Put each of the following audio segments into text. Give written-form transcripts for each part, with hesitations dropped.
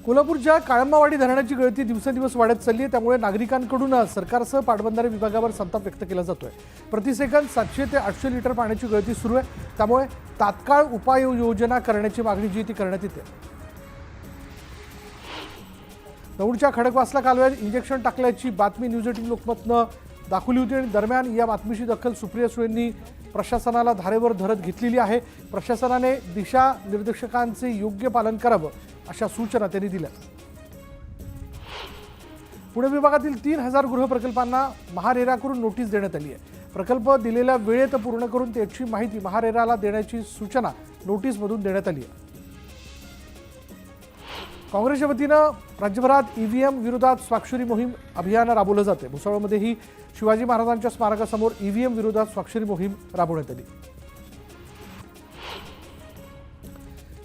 कोल्हापूरच्या काळंबावाडी धरणाची गळती दिवसेंदिवस वाढत चालली आहे। त्यामुळे नागरिकांकडून सरकारसह पाटबंधारे विभागावर संताप व्यक्त केला जातोय। प्रतिसेकंद 700 ते 800 लिटर पाण्याची गळती सुरू आहे। त्यामुळे तात्काळ उपाययोजना करण्याची मागणी जी ती करण्यात येते। दौंडच्या खडकवासला कालव्यात इंजेक्शन टाकल्याची बातमी न्यूज 18 लोकमतनं दाखवली होती आणि दरम्यान या बातमीची दखल सुप्रिया सुळेंनी प्रशासनाला धारेवर धरत घेतलेली आहे। प्रशासनाने दिशा निर्देशांकांचे योग्य पालन करावं अशा सूचना त्यांनी दिल्या। पुणे विभागातील 3000 गृह प्रकल्पांना महारेराकडून नोटीस देण्यात आली आहे। प्रकल्प दिलेल्या वेळेत पूर्ण करून त्याची माहिती महारेराला देण्याची सूचना नोटीसमधून देण्यात आली आहे। काँग्रेसच्या वतीनं राज्यभरात ईव्हीएम विरोधात स्वाक्षरी मोहीम अभियान राबवलं जाते। भुसावळमध्येही शिवाजी महाराजांच्या स्मारकासमोर ईव्हीएम विरोधात स्वाक्षरी मोहीम राबवण्यात आली।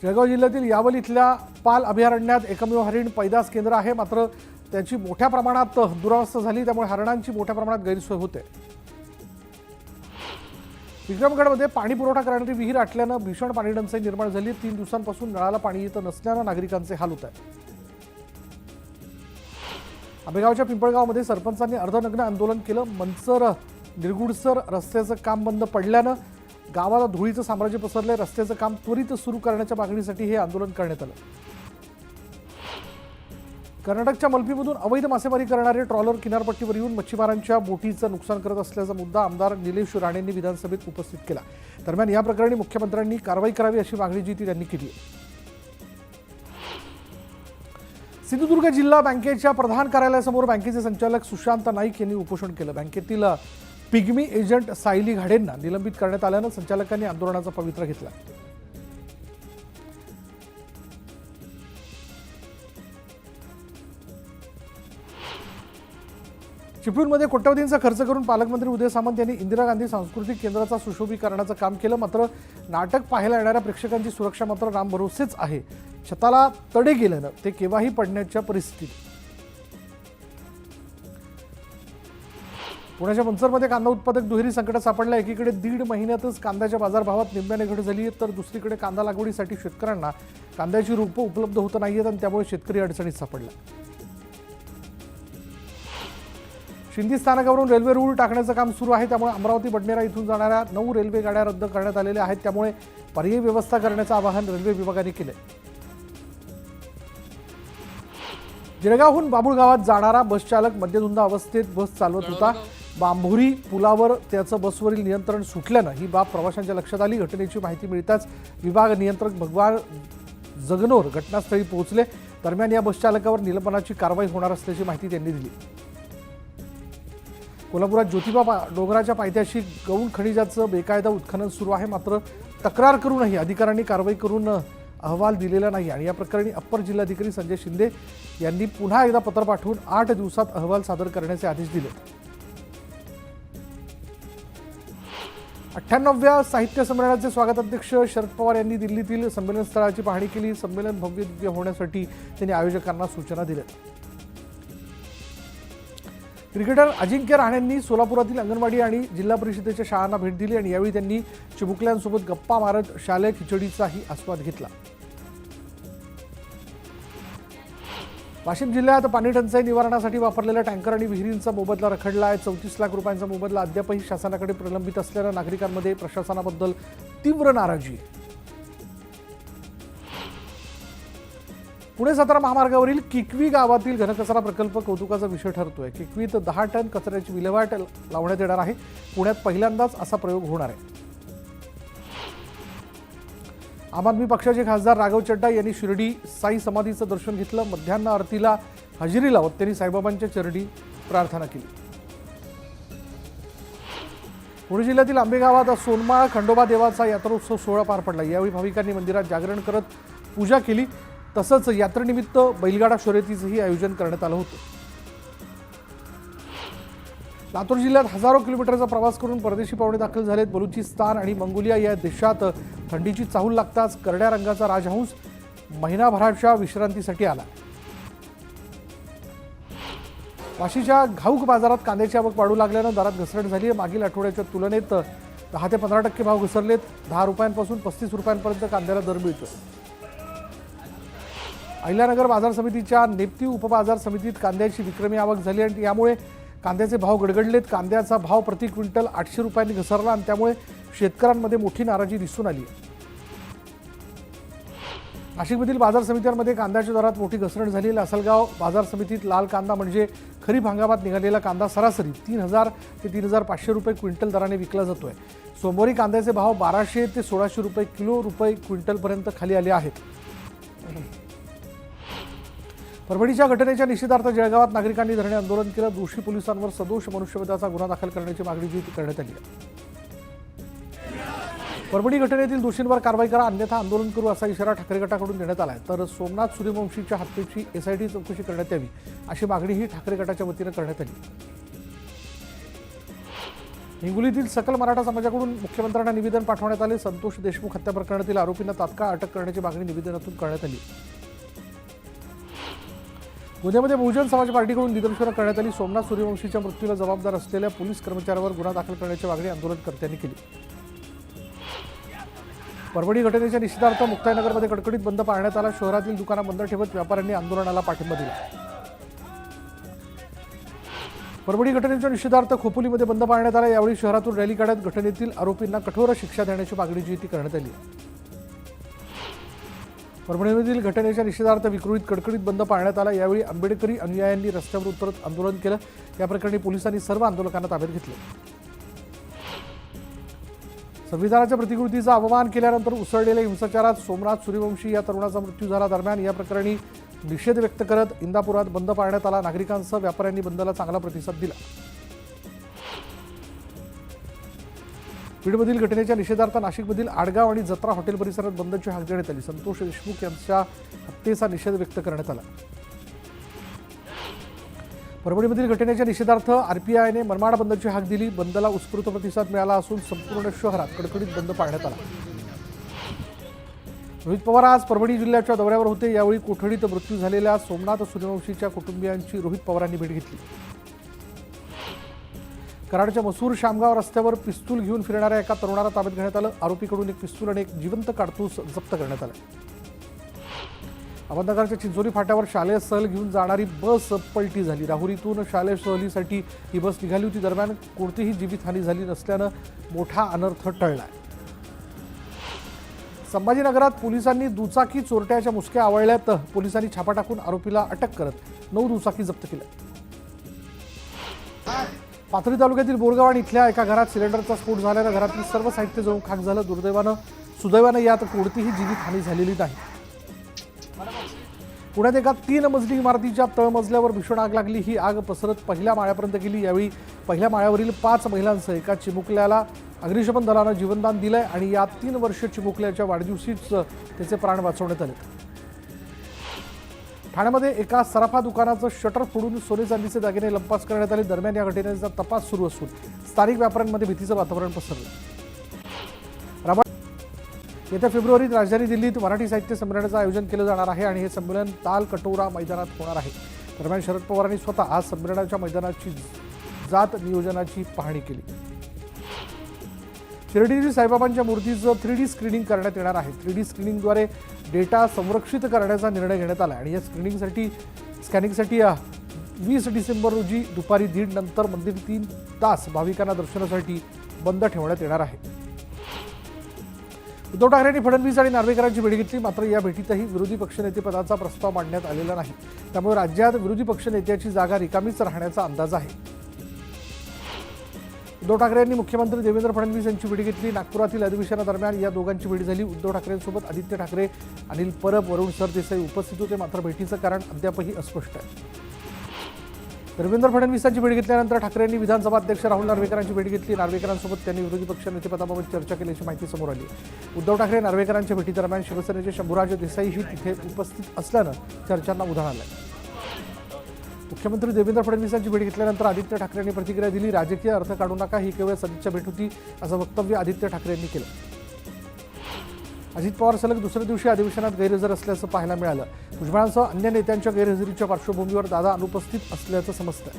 जळगाव जिल्ह्यातील यावल इथल्या पाल अभयारण्यात एकमेव हरिण पैदास केंद्र आहे, मात्र त्याची मोठ्या प्रमाणात दुरावस्था झाली, त्यामुळे हरणांची मोठ्या प्रमाणात गैरसोय होते। विक्रमगडमध्ये पाणी पुरवठा करणारी विहीर आटल्यानं भीषण पाणी टंचाई निर्माण झाली। 3 दिवसांपासून नळाला पाणी येत नसल्यानं नागरिकांचे हाल होत आहेत। आंबेगावच्या पिंपळगावमध्ये सरपंचांनी अर्धनग्न आंदोलन केलं। मनसर निरगुडसर रस्त्याचं काम बंद पडल्यानं गावाला धुळीचं साम्राज्य पसरलंय। रस्त्याचं काम त्वरित सुरू करण्याच्या मागणीसाठी हे आंदोलन करण्यात आलं। कर्नाटकच्या मलपीमधून अवैध मासेमारी करणारे ट्रॉलर किनारपट्टीवर येऊन मच्छीमारांच्या बोटीचं नुकसान करत असल्याचा मुद्दा आमदार निलेश राणेंनी विधानसभेत उपस्थित केला। दरम्यान या प्रकरणी मुख्यमंत्र्यांनी कारवाई करावी अशी मागणी जी ती त्यांनी केली आहे। सिंधुदुर्ग जिल्हा बँकेच्या प्रधान कार्यालयासमोर बँकेचे संचालक सुशांत नाईक यांनी उपोषण केलं। बँकेतील पिग्मी एजंट सायली घाडेंना निलंबित करण्यात आल्यानं संचालकांनी आंदोलनाचा पवित्रा घेतला। चिपळूणमध्ये कोट्यवधींचा खर्च करून पालकमंत्री उदय सामंत यांनी इंदिरा गांधी सांस्कृतिक केंद्राचा सुशोभीकरणाचं काम केलं, मात्र नाटक पाहायला येणाऱ्या प्रेक्षकांची सुरक्षा मात्र रामभरोसेच आहे। छताला तडे गेल्यानं ते केव्हाही पडण्याच्या परिस्थितीत। पुण्याच्या मनसरमध्ये कांदा उत्पादक दुहेरी संकटात सापडला। एकीकडे 1.5 महिन्यातच कांद्याच्या बाजारभावात निम्म्याने घट झाली आहे, तर दुसरीकडे कांदा लागवडीसाठी शेतकऱ्यांना कांद्याची रोपं उपलब्ध होत नाहीयेत आणि त्यामुळे शेतकरी अडचणीत सापडला। शिंदी स्थानकावरून रेल्वे रूळ टाकण्याचं काम सुरू आहे, त्यामुळे अमरावती बडनेरा इथून जाणाऱ्या 9 रेल्वे गाड्या रद्द करण्यात आलेल्या आहेत। त्यामुळे पर्यायी व्यवस्था करण्याचं आवाहन रेल्वे विभागाने केलंय। जळगावहून बाबुळगावात जाणारा बस चालक मद्यधुंद अवस्थेत बस चालवत होता। बांभोरी पुलावर त्याचं बसवरील नियंत्रण सुटल्यानं ही बाब प्रवाशांच्या लक्षात आली। घटनेची माहिती मिळताच विभाग नियंत्रक भगवान जगनोर घटनास्थळी पोहोचले। दरम्यान या बस चालकावर निलंबनाची कारवाई होणार असल्याची माहिती त्यांनी दिली। कोल्हापुरात ज्योतिबा डोंगराच्या पायथ्याशी गौण खनिजाचं बेकायदा उत्खनन सुरू आहे, मात्र तक्रार करूनही अधिकाऱ्यांनी कारवाई करून अहवाल दिलेला नाही आणि या प्रकरणी अप्पर जिल्हाधिकारी संजय शिंदे यांनी पुन्हा एकदा पत्र पाठवून 8 दिवसात अहवाल सादर करण्याचे आदेश दिले। 98व्या साहित्य संमेलनाचे स्वागताध्यक्ष शरद पवार यांनी दिल्लीतील संमेलन स्थळाची पाहणी केली। संमेलन भव्य दिव्य होण्यासाठी त्यांनी आयोजकांना सूचना दिल्या। क्रिकेटर अजिंक्य रहाणेंनी सोलापुरातील अंगणवाडी आणि जिल्हा परिषदेच्या शाळांना भेट दिली आणि यावेळी त्यांनी चिमुकल्यांसोबत गप्पा मारत शालेय खिचडीचाही आस्वाद घेतला। वाशिम जिल्ह्यात पाणी टंचाई निवारणासाठी वापरलेल्या टँकर आणि विहिरींचा मोबदला रखडला आहे। 34 लाख रुपयांचा मोबदला अद्यापही शासनाकडे प्रलंबित असल्यानं नागरिकांमध्ये प्रशासनाबद्दल तीव्र नाराजी आहे। पुणे सातारा महामार्गावरील किकवी गावातील घनकचरा प्रकल्प कौतुकाचा विषय ठरतोय। किकवीत 10 टन कचऱ्याची विल्हेवाट लावण्यात येणार आहे। पुण्यात पहिल्यांदाच असा प्रयोग होणार आहे। आम आदमी पक्षाचे खासदार राघव चड्डा यांनी शिर्डी साई समाधीचं दर्शन घेतलं। मध्यान्ह आरतीला हजेरी लावत त्यांनी साईबाबांच्या चरणी प्रार्थना केली। पुणे जिल्ह्यातील आंबेगावात सोनमाळ खंडोबा देवाचा यात्रोत्सव सोहळा पार पडला। यावेळी भाविकांनी मंदिरात जागरण करत पूजा केली। तसंच यात्रेनिमित्त बैलगाडा शर्यतीचंही आयोजन करण्यात आलं होतं। लातूर जिल्ह्यात हजारो किलोमीटरचा प्रवास करून परदेशी पाहुणे दाखल झालेत। बलुचिस्तान आणि मंगोलिया या देशात थंडीची चाहूल लागताच करड्या रंगाचा राजहंस महिनाभराच्या विश्रांतीसाठी आला। वाशीच्या घाऊक बाजारात कांद्याची आवक वाढू लागल्यानं दरात घसरण झाली आहे। मागील आठवड्याच्या तुलनेत 10 ते 15% भाव घसरलेत। 10 रुपयांपासून 35 रुपयांपर्यंत कांद्याला दर मिळतो। अहिल्यानगर बाजार समितीच्या नेप्ती उपबाजार समितीत कांद्याची विक्रमी आवक झाली आणि यामुळे कांद्याचे भाव गडगडलेत. कांद्याचा भाव प्रति क्विंटल 800 रुपयांनी घसरला आणि त्यामुळे शेतकऱ्यांमध्ये मोठी नाराजी दिसून आली. नाशिकमधील बाजार समित्यांमध्ये कांद्याच्या दरात मोठी घसरण झाली. लासलगाव बाजार समितीत लाल कांदा म्हणजे खरीप हंगामात निघालेला कांदा सरासरी 3000 ते 3500 रुपये क्विंटल दराने विकला जातोय. सोमवारी कांद्याचे भाव 1200 ते 1600 रुपये क्विंटलपर्यंत खाली आले आहेत. परभणीच्या घटनेच्या निषेधार्थ जळगावात नागरिकांनी धरणे आंदोलन केलं. दोषी पोलिसांवर सदोष मनुष्यवधाचा गुन्हा दाखल करण्याची मागणी जी करण्यात आली आहे. परभणी घटनेतील दोषींवर कारवाई करा अन्यथा आंदोलन करू असा इशारा ठाकरे गटाकडून देण्यात आला आहे. तर सोमनाथ सूर्यवंशीच्या हत्येची SIT चौकशी करण्यात यावी अशी मागणीही ठाकरे गटाच्या वतीनं करण्यात आली. हिंगोलीतील सकल मराठा समाजाकडून मुख्यमंत्र्यांना निवेदन पाठवण्यात आले. संतोष देशमुख हत्या प्रकरणातील आरोपींना तात्काळ अटक करण्याची मागणी निवेदनातून करण्यात आली. गुन्ह्यामध्ये बहुजन समाज पार्टीकडून निदर्शनं करण्यात आली. सोमनाथ सूर्यवंशीच्या मृत्यूला जबाबदार असलेल्या पोलीस कर्मचाऱ्यावर गुन्हा दाखल करण्याची मागणी आंदोलनकर्त्यांनी केली. परभणी घटनेच्या निषेधार्थ मुक्ताईनगरमध्ये कडकडीत बंद पाळण्यात आला. शहरातील दुकानं बंद ठेवत व्यापाऱ्यांनी आंदोलनाला पाठिंबा दिला. परभणी घटनेच्या निषेधार्थ खोपोलीमध्ये बंद पाळण्यात आला. यावेळी शहरातून रॅली काढत घटनेतील आरोपींना कठोर शिक्षा देण्याची मागणी जी ती करण्यात आली. परभणीमधील घटनेच्या निषेधार्थ विक्रोळीत कडकडीत बंद पाळण्यात आला. यावेळी आंबेडकरी अनुयायांनी रस्त्यावर उतरत आंदोलन केलं. या प्रकरणी पोलिसांनी सर्व आंदोलकांना ताब्यात घेतले. संविधानाच्या प्रतिकृतीचा अपमान केल्यानंतर उसळलेल्या हिंसाचारात सोमनाथ सूर्यवंशी या तरुणाचा मृत्यू झाला. दरम्यान या प्रकरणी निषेध व्यक्त करत इंदापुरात बंद पाळण्यात आला. नागरिकांसह व्यापाऱ्यांनी बंदला चांगला प्रतिसाद दिला. बीडमधील घटनेच्या निषेधार्थ नाशिकमधील आडगाव आणि जत्रा हॉटेल परिसरात बंदची हाक देण्यात आली. संतोष देशमुख यांच्या हत्येचा निषेध व्यक्त करण्यात आला. परभणीमधील घटनेच्या निषेधार्थ RPIने मनमाड बंदची हाक दिली. बंदला उत्स्फूर्त प्रतिसाद मिळाला असून संपूर्ण शहरात कडकडीत बंद पाळण्यात आला. रोहित पवार आज परभणी जिल्ह्याच्या दौऱ्यावर होते. यावेळी कोठडीत मृत्यू झालेल्या सोमनाथ सूर्यवंशीच्या कुटुंबियांची रोहित पवारांनी भेट घेतली. कराडच्या मसूर शामगाव रस्त्यावर पिस्तूल घेऊन फिरणाऱ्या एका तरुणाला ताब्यात घेण्यात आलं. आरोपीकडून एक पिस्तूल आणि एक जिवंत काडतूस जप्त करण्यात आला. अहमदनगरच्या चिंचोली फाट्यावर शालेय सहल घेऊन जाणारी बस पलटी झाली. राहुरीतून शालेय सहलीसाठी ही बस निघाली होती. दरम्यान कोणतीही जीवितहानी झाली नसल्यानं मोठा अनर्थ टळला. संभाजीनगरात पोलिसांनी दुचाकी चोरट्याच्या मुसक्या आवळल्यात. पोलिसांनी छापा टाकून आरोपीला अटक करत 9 दुचाकी जप्त केल्या. पाथरी तालुक्यातील बोरगाव इथल्या एका घरात सिलेंडरचा स्फोट झाल्यानं घरातील सर्व साहित्य जळून खाक झालं. सुदैवानं यात कोणतीही जीवितहानी झालेली नाही. पुण्यात एका 3 मजली इमारतीच्या तळमजल्यावर भीषण आग लागली. ही आग पसरत पहिल्या माळ्यापर्यंत गेली. यावेळी पहिल्या माळ्यावरील 5 महिलांसह एका चिमुकल्याला अग्निशमन दलानं जीवनदान दिलंय आणि या 3 वर्षीय चिमुकल्याच्या वाढदिवशीच त्याचे प्राण वाचवण्यात आले. ठाण्यामध्ये एका सराफा दुकानाचं शटर फोडून सोने चांदीचे दागिने लंपास करण्यात आले. दरम्यान या घटनेचा तपास सुरू असून स्थानिक व्यापाऱ्यांमध्ये भीतीचं वातावरण पसरलं. येत्या फेब्रुवारीत राजधानी दिल्लीत मराठी साहित्य संमेलनाचं आयोजन केलं जाणार आहे आणि हे संमेलन ताल कटोरा मैदानात होणार आहे. दरम्यान शरद पवारांनी स्वतः आज संमेलनाच्या मैदानाची जात नियोजनाची पाहणी केली. शिर्डीतील साईबाबांच्या मूर्तीचं 3D स्क्रीनिंग करण्यात येणार आहे. 3D स्क्रीनिंगद्वारे डेटा संरक्षित करण्याचा निर्णय घेण्यात आला आणि या स्कॅनिंगसाठी 20 डिसेंबर रोजी दुपारी 1:30 नंतर मंदिर 3 तास भाविकांना दर्शनासाठी बंद ठेवण्यात येणार आहे. उद्धव ठाकरेंनी फडणवीस आणि नार्वेकरांची भेट घेतली. मात्र या भेटीतही विरोधी पक्षनेतेपदाचा प्रस्ताव मांडण्यात आलेला नाही. त्यामुळे राज्यात विरोधी पक्षनेत्याची जागा रिकामीच राहण्याचा अंदाज आहे. उद्धव ठाकरे यांनी मुख्यमंत्री देवेंद्र फडणवीस यांची भेट घेतली. नागपुरातील अधिवेशनादरम्यान या दोघांची भेट झाली. उद्धव ठाकरेंसोबत आदित्य ठाकरे, अनिल परब, वरुण सरदेसाई उपस्थित होते. मात्र भेटीचं कारण अद्यापही अस्पष्ट आहे. देवेंद्र फडणवीसांची भेट घेतल्यानंतर ठाकरेंनी विधानसभा अध्यक्ष राहुल नार्वेकरांची भेट घेतली. नार्वेकरांसोबत त्यांनी विरोधी पक्षनेतेपदाबाबत चर्चा केल्याची माहिती समोर आली. उद्धव ठाकरे नार्वेकरांच्या भेटीदरम्यान शिवसेनेचे शंभूराज देसाईही तिथे उपस्थित असल्यानं चर्चांना उधाण आलं. मुख्यमंत्री देवेंद्र फडणवीसांची भेट घेतल्यानंतर आदित्य ठाकरेंनी प्रतिक्रिया दिली. राजकीय अर्थ काढू नका, ही केवळ सदिच्छा भेट होती असं वक्तव्य आदित्य ठाकरे यांनी केलं. अजित पवार सलग दुसऱ्या दिवशी अधिवेशनात गैरहजर असल्याचं पाहायला मिळालं. भुजबळांसह अन्य नेत्यांच्या गैरहजेरीच्या पार्श्वभूमीवर दादा अनुपस्थित असल्याचं समजतं.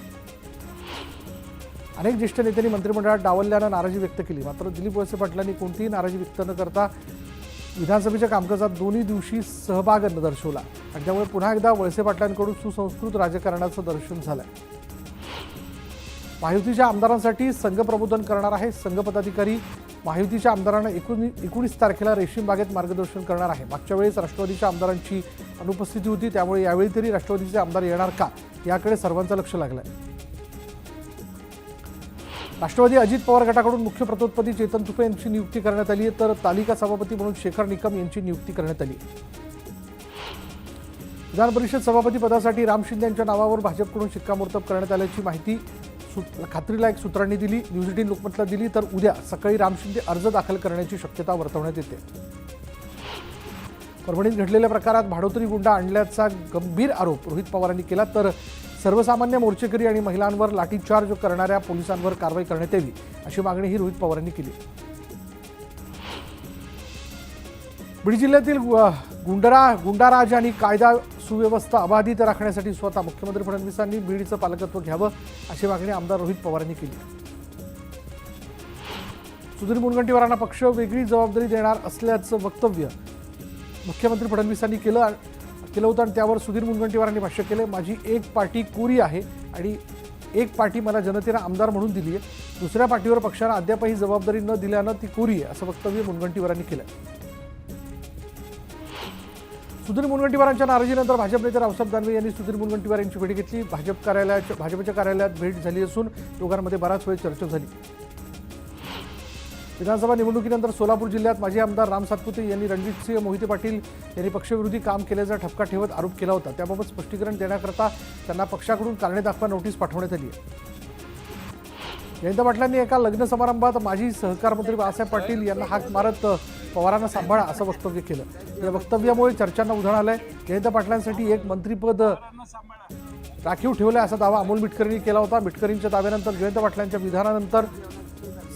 अनेक ज्येष्ठ नेत्यांनी मंत्रिमंडळात डावलल्यानं नाराजी व्यक्त केली. मात्र दिलीप वळसे पाटलांनी कोणतीही नाराजी व्यक्त न करता विधानसभेच्या कामकाजात दोन्ही दिवशी सहभाग दर्शवला. आणि त्यामुळे पुन्हा एकदा वळसे पाटलांकडून सुसंस्कृत राजकारणाचं दर्शन झालंय. महायुतीच्या आमदारांसाठी संघ प्रबोधन करणार आहे. संघ पदाधिकारी महायुतीच्या आमदारांना 19 तारखेला रेशीम बागेत मार्गदर्शन करणार आहे. मागच्या वेळेस राष्ट्रवादीच्या आमदारांची अनुपस्थिती होती, त्यामुळे यावेळी तरी राष्ट्रवादीचे आमदार येणार का याकडे सर्वांचं लक्ष लागलंय. राष्ट्रवादी अजित पवार गटाकडून मुख्य प्रतोदपदी चेतन तुपे यांची नियुक्ती करण्यात आली आहे, तर तालिका सभापती म्हणून शेखर निकम यांची नियुक्ती करण्यात आली. विधान परिषद सभापती पदासाठी राम शिंदे यांच्या नावावर भाजपकडून शिक्कामोर्तब करण्यात आल्याची माहिती खात्रीलायक सूत्रांनी दिली. न्यूज 18 लोकमतला दिली. तर उद्या सकाळी राम शिंदे अर्ज दाखल करण्याची शक्यता वर्तवण्यात येते. परभणीत घडलेल्या प्रकारात भाडोत्री गुंडा आणल्याचा गंभीर आरोप रोहित पवारांनी केला. तर सर्वसामान्य मोर्चेकरी आणि महिलांवर लाठीचार्ज करणाऱ्या पोलिसांवर कारवाई करण्यात यावी अशी मागणीही रोहित पवारांनी केली. बीड जिल्ह्यातील गुंडाराज आणि कायदा सुव्यवस्था अबाधित राखण्यासाठी स्वतः मुख्यमंत्री फडणवीसांनी बीडचं पालकत्व घ्यावं अशी मागणी आमदार रोहित पवारांनी केली. सुधीर मुनगंटीवारांना पक्ष वेगळी जबाबदारी देणार असल्याचं वक्तव्य मुख्यमंत्री फडणवीसांनी केलं होतं आणि त्यावर सुधीर मुनगंटीवारांनी भाष्य केलं. माझी एक पार्टी कोरी आहे आणि एक पार्टी मला जनतेला आमदार म्हणून दिली आहे. दुसऱ्या पार्टीवर पक्षानं अद्यापही जबाबदारी न दिल्यानं ती कोरी आहे असं वक्तव्य मुनगंटीवारांनी केलं. सुधीर मुनगंटीवारांच्या नाराजीनंतर भाजप नेते रावसाहेब दानवे यांनी सुधीर मुनगंटीवार यांची भेट घेतली. भाजपच्या कार्यालयात भेट झाली असून दोघांमध्ये बराच वेळ चर्चा झाली. विधानसभा निवडणुकीनंतर सोलापूर जिल्ह्यात माजी आमदार राम सातपुते यांनी रणजितसिंह मोहिते पाटील यांनी पक्षविरोधी काम केल्याचा ठपका ठेवत आरोप केला होता. त्याबाबत स्पष्टीकरण देण्याकरता त्यांना पक्षाकडून कारणे दाखवा नोटीस पाठवण्यात आली आहे. जयंत पाटलांनी एका लग्न समारंभात माजी सहकार मंत्री बाळासाहेब पाटील यांना हाक मारत पवारांना सांभाळा असं वक्तव्य केलं. या वक्तव्यामुळे चर्चांना उधाण आलंय. जयंत पाटलांसाठी एक मंत्रिपद राखीव ठेवलं असा दावा अमोल मिटकरींनी केला होता. मिटकरींच्या दाव्यानंतर जयंत पाटलांच्या विधानानंतर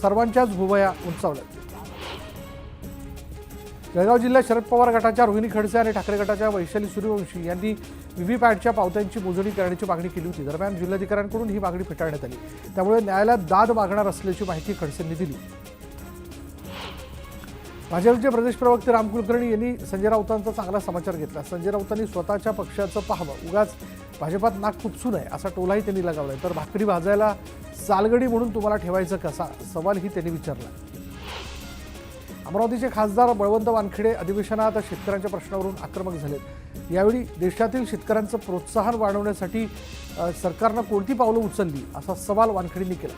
सर्वांच्याच भुवया उंचावल्या. जळगाव जिल्ह्यात शरद पवार गटाच्या रोहिणी खडसे आणि ठाकरे गटाच्या वैशाली सूर्यवंशी यांनी व्हीव्हीपॅटच्या पावत्यांची मोजणी करण्याची मागणी केली होती. दरम्यान जिल्हाधिकाऱ्यांकडून ही मागणी फेटाळण्यात आली. त्यामुळे न्यायालयात दाद मागणार असल्याची माहिती खडसेंनी दिली. भाजपचे प्रदेश प्रवक्ते राम कुलकर्णी यांनी संजय राऊतांचा चांगला समाचार घेतला. संजय राऊतांनी स्वतःच्या पक्षाचं पाहावं, उगाच भाजपात नाक खुपसू नये असा टोलाही त्यांनी लगावलाय. तर भाकरी भाजायला सालगडी म्हणून तुम्हाला ठेवायचं कसा सवालही त्यांनी विचारला. अमरावतीचे खासदार बळवंत वानखेडे अधिवेशनात शेतकऱ्यांच्या प्रश्नावरून आक्रमक झालेत. यावेळी देशातील शेतकऱ्यांचं प्रोत्साहन वाढवण्यासाठी सरकारनं कोणती पावलं उचलली असा सवाल वानखेडेंनी केला.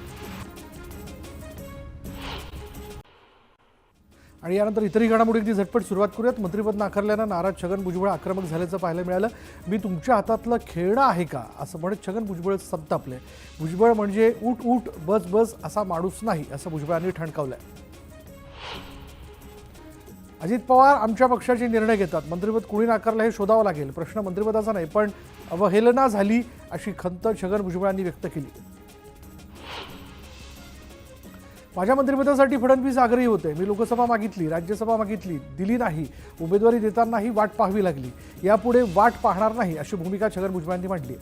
आणि यानंतर इतरही घडामोडींची झटपट सुरुवात करूयात. मंत्रिपद नाकारल्यानं नाराज छगन भुजबळ आक्रमक झाल्याचं पाहायला मिळालं. मी तुमच्या हातातलं खेळणं आहे का असं म्हणत छगन भुजबळ संतापले. भुजबळ म्हणजे उठ उठ बस बस असा माणूस नाही असं भुजबळांनी ठणकावलंय. अजित पवार आमच्या पक्षाचे निर्णय घेतात. मंत्रिपद कुणी नाकारलं हे शोधावं लागेल. प्रश्न मंत्रिपदाचा नाही पण अवहेलना झाली अशी खंत छगन भुजबळांनी व्यक्त केली. माझ्या मंत्रिपदासाठी फडणवीस आग्रही होते. मी लोकसभा मागितली, राज्यसभा मागितली, दिली नाही. उमेदवारी देतानाही वाट पाहावी लागली. यापुढे वाट पाहणार नाही अशी भूमिका छगन भुजबळांनी मांडली.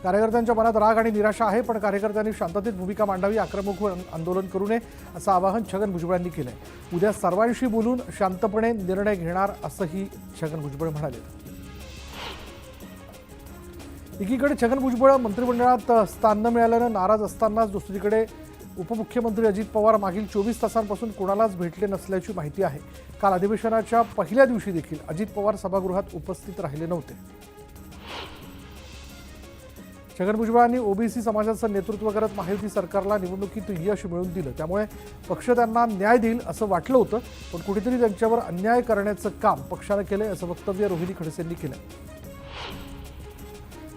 कार्यकर्त्यांच्या मनात राग आणि निराशा आहे, पण कार्यकर्त्यांनी शांततेत भूमिका मांडावी, आक्रमक आंदोलन करू नये असं आवाहन छगन भुजबळांनी केलंय. उद्या सर्वांशी बोलून शांतपणे निर्णय घेणार असंही छगन भुजबळ म्हणाले. एकीकडे छगन भुजबळ मंत्रिमंडळात स्थान न मिळाल्यानं नाराज असतानाच दुसरीकडे उपमुख्यमंत्री अजित पवार मागील 24 तासांपासून कोणालाच भेटले नसल्याची माहिती आहे. काल अधिवेशनाच्या पहिल्या दिवशी देखील अजित पवार सभागृहात उपस्थित राहिले नव्हते. छगन भुजबळांनी ओबीसी समाजाचं नेतृत्व करत महायुती सरकारला निवडणुकीत यश मिळवून दिलं. त्यामुळे पक्ष त्यांना न्याय देईल असं वाटलं होतं, पण कुठेतरी त्यांच्यावर अन्याय करण्याचं काम पक्षानं केलंय असं वक्तव्य रोहिणी खडसेंनी केलं.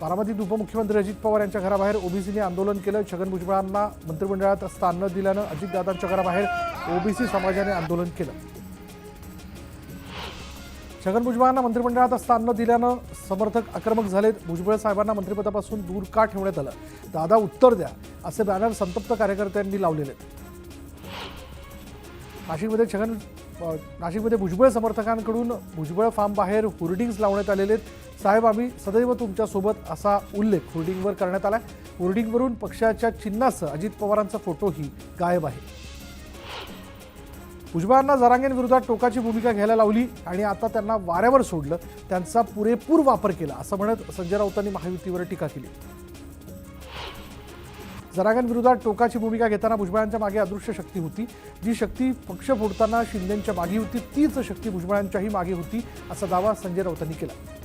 बारामतीत उपमुख्यमंत्री अजित पवार यांच्या घराबाहेर ओबीसीने आंदोलन केलं. छगन भुजबळांना मंत्रिमंडळात स्थान न दिल्यानं अजितदादांच्या घराबाहेर ओबीसी समाजाने आंदोलन केलं. छगन भुजबळांना मंत्रिमंडळात स्थान न दिल्यानं समर्थक आक्रमक झालेत. भुजबळ साहेबांना मंत्रिपदापासून दूर का ठेवण्यात आलं, दादा उत्तर द्या असे बॅनर संतप्त कार्यकर्त्यांनी लावलेले आहेत. नाशिकमध्ये भुजबळ समर्थकांकडून भुजबळ फार्म बाहेर होर्डिंग्ज लावण्यात आलेले आहेत. साहेब आम्ही सदैव तुमच्यासोबत असा उल्लेख होर्डिंगवर करण्यात आला. होर्डिंगवरून पक्षाच्या चिन्हासह अजित पवारांचा फोटोही गायब आहे. भुजबळांना जरांगेंविरोधात टोकाची भूमिका घ्यायला लावली आणि आता त्यांना वाऱ्यावर सोडलं, त्यांचा पुरेपूर वापर केला असं म्हणत संजय राऊतांनी महायुतीवर टीका केली. जरांगेंविरोधात टोकाची भूमिका घेताना भुजबळांच्या मागे अदृश्य शक्ती होती. जी शक्ती पक्ष फोडताना शिंदेंच्या मागे होती, तीच शक्ती भुजबळांच्याही मागे होती असा दावा संजय राऊतांनी केला.